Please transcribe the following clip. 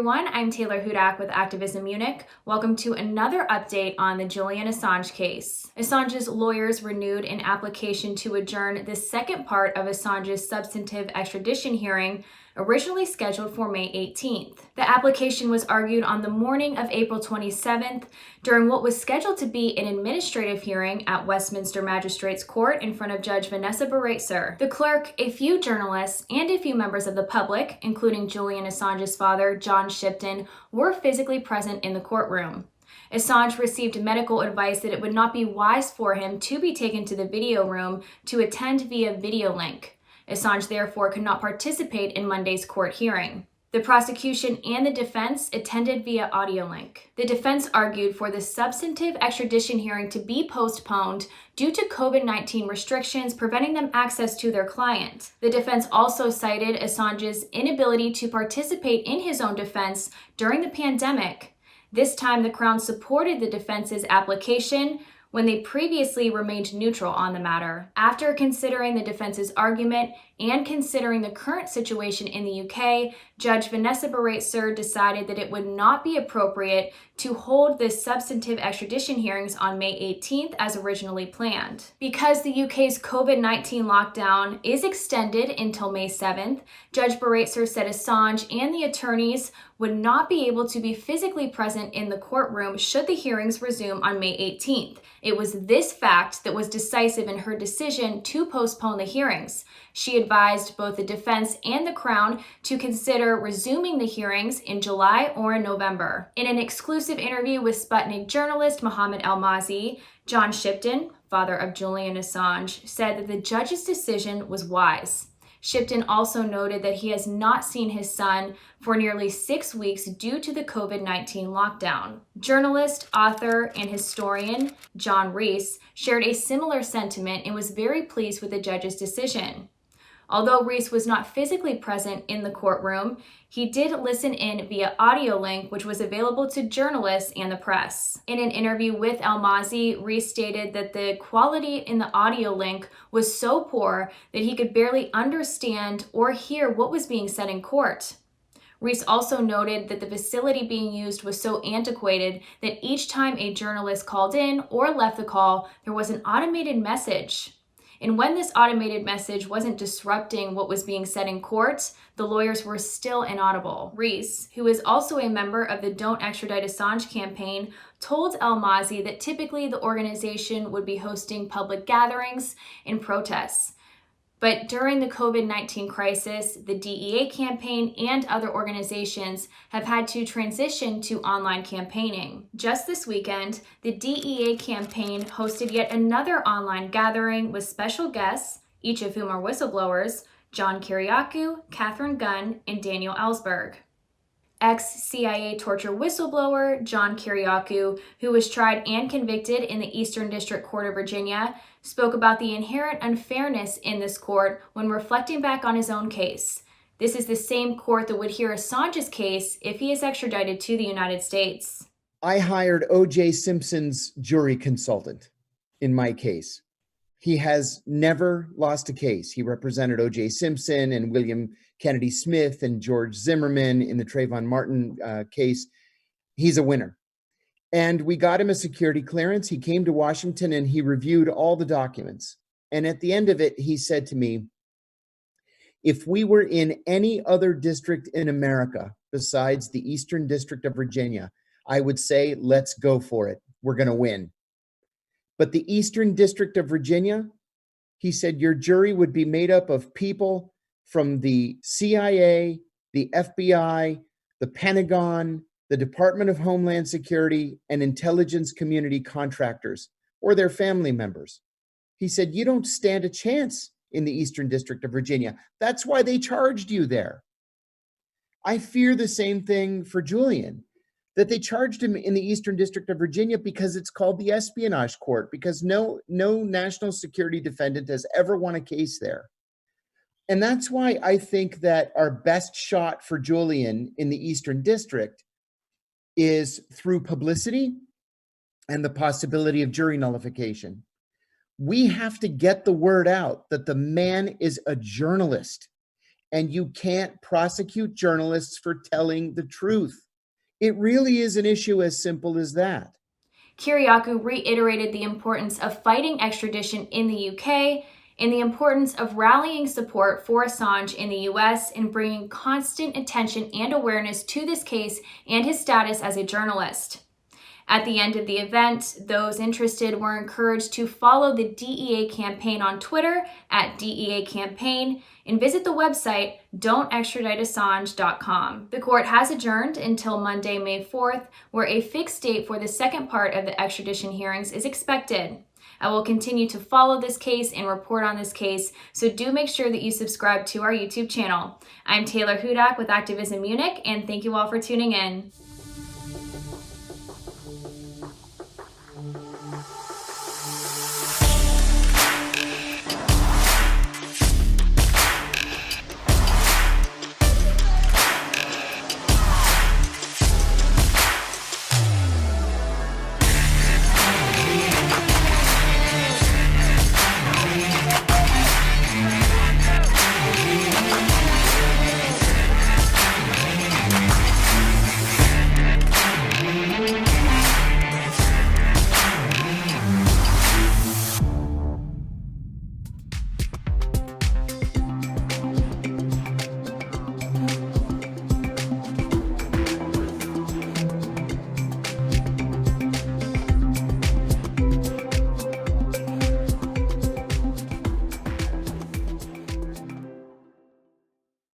everyone, I'm Taylor Hudak with Activism Munich. Welcome to another update on the Julian Assange case. Assange's lawyers renewed an application to adjourn the second part of Assange's substantive extradition hearing, originally scheduled for May 18th. The application was argued on the morning of April 27th during what was scheduled to be an administrative hearing at Westminster Magistrates Court in front of Judge Vanessa Baraitser. The clerk, a few journalists, and a few members of the public, including Julian Assange's father, John Shipton, were physically present in the courtroom. Assange received medical advice that it would not be wise for him to be taken to the video room to attend via video link. Assange therefore could not participate in Monday's court hearing. The prosecution and the defense attended via audio link. The defense argued for the substantive extradition hearing to be postponed due to COVID-19 restrictions preventing them access to their client. The defense also cited Assange's inability to participate in his own defense during the pandemic. This time, the Crown supported the defense's application when they previously remained neutral on the matter. After considering the defense's argument and considering the current situation in the UK, Judge Vanessa Baraitser decided that it would not be appropriate to hold the substantive extradition hearings on May 18th as originally planned. Because the UK's COVID-19 lockdown is extended until May 7th, Judge Baraitser said Assange and the attorneys would not be able to be physically present in the courtroom should the hearings resume on May 18th. It was this fact that was decisive in her decision to postpone the hearings. She advised both the defense and the Crown to consider resuming the hearings in July or in November. In an exclusive interview with Sputnik journalist Mohammed El-Mazi, John Shipton, father of Julian Assange, said that the judge's decision was wise. Shipton also noted that he has not seen his son for nearly 6 weeks due to the COVID-19 lockdown. Journalist, author, and historian John Rees shared a similar sentiment and was very pleased with the judge's decision. Although Rees was not physically present in the courtroom, he did listen in via audio link, which was available to journalists and the press. In an interview with El-Mazi, Rees stated that the quality in the audio link was so poor that he could barely understand or hear what was being said in court. Rees also noted that the facility being used was so antiquated that each time a journalist called in or left the call, there was an automated message. And when this automated message wasn't disrupting what was being said in court, the lawyers were still inaudible. Rees, who is also a member of the Don't Extradite Assange campaign, told El-Mazi that typically the organization would be hosting public gatherings and protests. But during the COVID-19 crisis, the DEA campaign and other organizations have had to transition to online campaigning. Just this weekend, the DEA campaign hosted yet another online gathering with special guests, each of whom are whistleblowers, John Kiriakou, Catherine Gunn, and Daniel Ellsberg. Ex-CIA torture whistleblower John Kiriakou, who was tried and convicted in the Eastern District Court of Virginia, spoke about the inherent unfairness in this court when reflecting back on his own case. This is the same court that would hear Assange's case if he is extradited to the United States. I hired O.J. Simpson's jury consultant in my case. He has never lost a case. He represented O.J. Simpson and William Kennedy Smith and George Zimmerman in the Trayvon Martin case. He's a winner. And we got him a security clearance. He came to Washington and he reviewed all the documents. And at the end of it, he said to me, if we were in any other district in America besides the Eastern District of Virginia, I would say, let's go for it. We're going to win. But the Eastern District of Virginia, he said, your jury would be made up of people from the CIA, the FBI, the Pentagon, the Department of Homeland Security, and intelligence community contractors or their family members. He said, you don't stand a chance in the Eastern District of Virginia. That's why they charged you there. I fear the same thing for Julian, that they charged him in the Eastern District of Virginia because it's called the espionage court, because no national security defendant has ever won a case there. And that's why I think that our best shot for Julian in the Eastern District is through publicity and the possibility of jury nullification. We have to get the word out that the man is a journalist and you can't prosecute journalists for telling the truth. It really is an issue as simple as that. Kyriakou reiterated the importance of fighting extradition in the UK and the importance of rallying support for Assange in the US and bringing constant attention and awareness to this case and his status as a journalist. At the end of the event, those interested were encouraged to follow the DEA campaign on Twitter at DEA Campaign and visit the website don'textraditeassange.com. The court has adjourned until Monday, May 4th, where a fixed date for the second part of the extradition hearings is expected. I will continue to follow this case and report on this case, so do make sure that you subscribe to our YouTube channel. I'm Taylor Hudak with Activism Munich, and thank you all for tuning in.